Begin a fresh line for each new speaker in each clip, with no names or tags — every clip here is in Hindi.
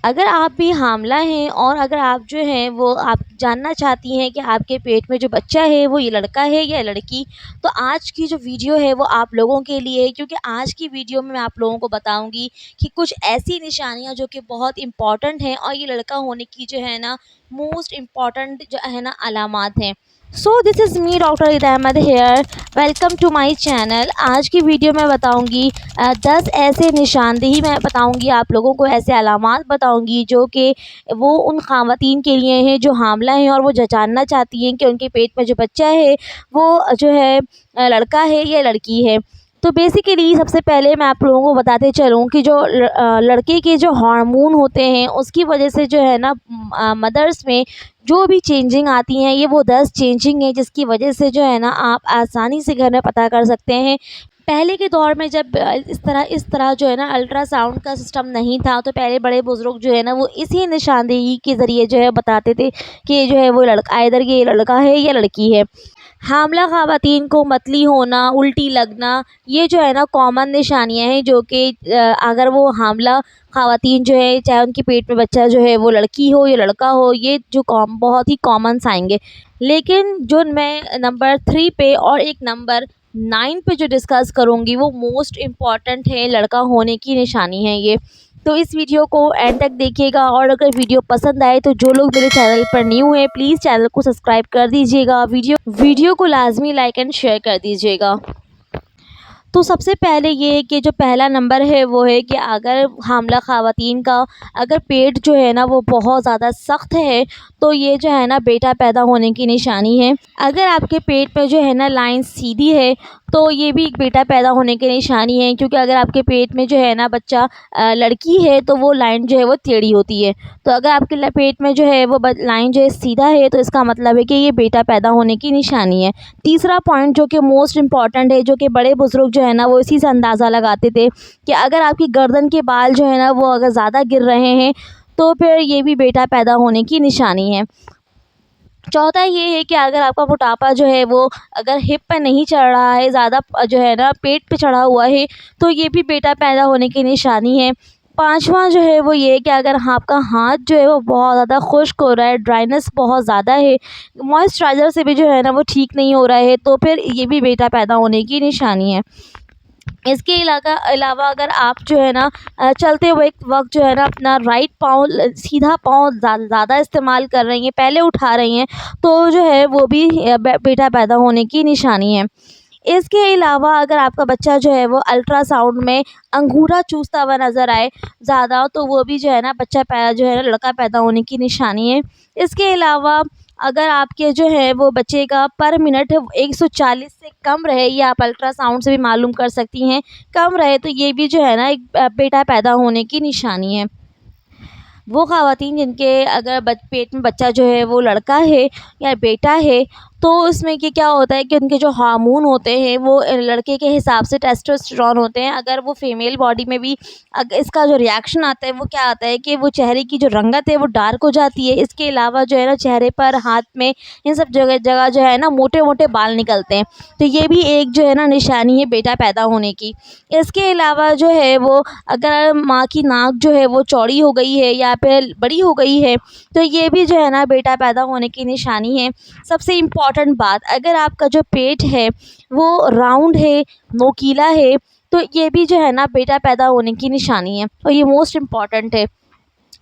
अगर आप भी हामला हैं और अगर आप जो हैं वो आप जानना चाहती हैं कि आपके पेट में जो बच्चा है वो ये लड़का है या लड़की, तो आज की जो वीडियो है वो आप लोगों के लिए है। क्योंकि आज की वीडियो में मैं आप लोगों को बताऊंगी कि कुछ ऐसी निशानियां जो कि बहुत इम्पॉर्टेंट हैं और ये लड़का होने की जो है ना मोस्ट इम्पॉर्टेंट जो है ना अलामात हैं। So this is me doctor Eid Ahmad here. Welcome to my channel. आज की वीडियो में बताऊंगी 10 ऐसे निशानदेही मैं बताऊंगी आप लोगों को, ऐसे अलामात बताऊंगी जो कि वो उन ख़वातीन के लिए हैं जो हामला हैं और वो जानना चाहती हैं कि उनके पेट में जो बच्चा है वो जो है लड़का है या लड़की है। तो बेसिकली सबसे पहले मैं आप लोगों को बताते चलूँ कि जो लड़के के जो हार्मोन होते हैं उसकी वजह से जो है ना मदर्स में जो भी चेंजिंग आती हैं, ये वो 10 चेंजिंग है जिसकी वजह से जो है ना आप आसानी से घर में पता कर सकते हैं। पहले के दौर में जब इस तरह जो है ना अल्ट्रासाउंड का सिस्टम नहीं था, तो पहले बड़े बुज़ुर्ग जो है ना वो इसी निशानदेही के ज़रिए जो है बताते थे कि जो है वो लड़का, इधर ये लड़का है या लड़की है। हामला ख़वातीन को मतली होना, उल्टी लगना, ये जो है ना कॉमन निशानियां हैं जो कि अगर वो हामला ख़वातीन जो है, चाहे उनके पेट में बच्चा जो है वो लड़की हो या लड़का हो, ये जो बहुत ही कॉमन साइन है। लेकिन जो मैं नंबर 3 पे और एक नंबर 9 पे जो डिस्कस करूँगी वो मोस्ट इम्पॉर्टेंट है, लड़का होने की निशानी है ये। तो इस वीडियो को एंड तक देखिएगा और अगर वीडियो पसंद आए तो जो लोग मेरे चैनल पर न्यू हैं प्लीज़ चैनल को सब्सक्राइब कर दीजिएगा, वीडियो को लाजमी लाइक एंड शेयर कर दीजिएगा। तो सबसे पहले ये है कि जो पहला नंबर है वो है कि अगर हामला ख़वातीन का अगर पेट जो है ना वो बहुत ज़्यादा सख्त है, तो ये जो है ना बेटा पैदा होने की निशानी है। अगर आपके पेट में जो है ना लाइन सीधी है तो ये भी एक बेटा पैदा होने की निशानी है। क्योंकि अगर आपके पेट में जो है ना बच्चा लड़की है तो वो लाइन जो है वो टेढ़ी होती है। तो अगर आपके पेट में जो है वो लाइन जो है सीधा है तो इसका मतलब है कि ये बेटा पैदा होने की निशानी है। तीसरा पॉइंट जो कि मोस्ट इम्पॉर्टेंट है, जो कि बड़े बुज़ुर्ग जो है ना वो इसी से अंदाज़ा लगाते थे कि अगर आपकी गर्दन के बाल जो है ना वो अगर ज़्यादा गिर रहे हैं तो फिर ये भी बेटा पैदा होने की निशानी है। चौथा ये है कि अगर आपका मोटापा जो है वो अगर हिप पे नहीं चढ़ रहा है, ज़्यादा जो है ना पेट पे चढ़ा हुआ है, तो ये भी बेटा पैदा होने की निशानी है। पाँचवा जो है वो ये है कि अगर आपका हाथ जो है वो बहुत ज़्यादा खुश्क हो रहा है, ड्राइनेस बहुत ज़्यादा है, मॉइस्चराइज़र से भी जो है ना वो ठीक नहीं हो रहा है, तो फिर ये भी बेटा पैदा होने की निशानी है। इसके अलावा अगर आप जो है ना चलते हुए वक्त जो है ना अपना राइट पाँव सीधा पाँव ज़्यादा इस्तेमाल कर रही हैं, पहले उठा रही हैं, तो जो है वो भी बेटा पैदा होने की निशानी है। इसके अलावा अगर आपका बच्चा जो है वो अल्ट्रासाउंड में अंगूठा चूसता हुआ नज़र आए ज़्यादा, तो वो भी जो है ना बच्चा जो है ना लड़का पैदा होने की निशानी है। इसके अलावा अगर आपके जो है वो बच्चे का पर मिनट 140 से कम रहे, ये आप अल्ट्रासाउंड से भी मालूम कर सकती हैं, कम रहे तो ये भी जो है ना एक बेटा पैदा होने की निशानी है। वो ख़वातीन जिनके अगर पेट में बच्चा जो है वो लड़का है या बेटा है, तो उसमें कि क्या होता है कि उनके जो हार्मोन होते हैं वो लड़के के हिसाब से टेस्टोस्टेरोन होते हैं। अगर वो फीमेल बॉडी में भी इसका जो रिएक्शन आता है वो क्या आता है कि वो चेहरे की जो रंगत है वो डार्क हो जाती है। इसके अलावा जो है ना चेहरे पर, हाथ में, इन सब जगह जगह जो है ना मोटे मोटे बाल निकलते हैं, तो ये भी एक जो है ना निशानी है बेटा पैदा होने की। इसके अलावा जो है वो अगर माँ की नाक जो है वो चौड़ी हो गई है या फिर बड़ी हो गई है, तो ये भी जो है ना बेटा पैदा होने की निशानी है। सबसे इम्पॉर्टेंट बात, अगर आपका जो पेट है वो राउंड है, नोकीला है, तो ये भी जो है ना बेटा पैदा होने की निशानी है और ये मोस्ट इम्पॉर्टेंट है।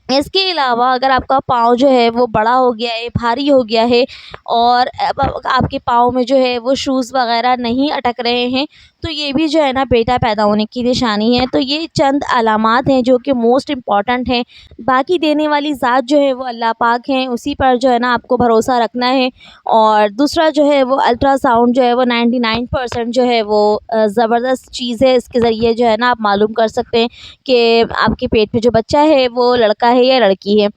इसके अलावा अगर आपका पाँव जो है वो बड़ा हो गया है, भारी हो गया है और अब आपके पाँव में जो है वो शूज़ वग़ैरह नहीं अटक रहे हैं, तो ये भी जो है ना बेटा पैदा होने की निशानी है। तो ये चंद अलामात हैं जो कि मोस्ट इम्पॉर्टेंट हैं। बाकी देने वाली ज़ात जो है वो अल्लाह पाक हैं, उसी पर जो है ना आपको भरोसा रखना है। और दूसरा जो है वो अल्ट्रासाउंड जो है वो 99% जो है वो ज़बरदस्त चीज़ है। इसके ज़रिए जो है ना आप मालूम कर सकते हैं कि आपके पेट में जो बच्चा है वो लड़का है या लड़की है।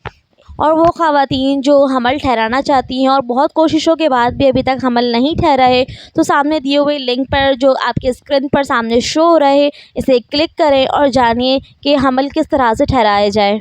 और वो ख़वातीन जो हमल ठहराना चाहती हैं और बहुत कोशिशों के बाद भी अभी तक हमल नहीं ठहरा है, तो सामने दिए हुए लिंक पर जो आपके स्क्रीन पर सामने शो हो रहा है, इसे क्लिक करें और जानिए कि हमल किस तरह से ठहराया जाए।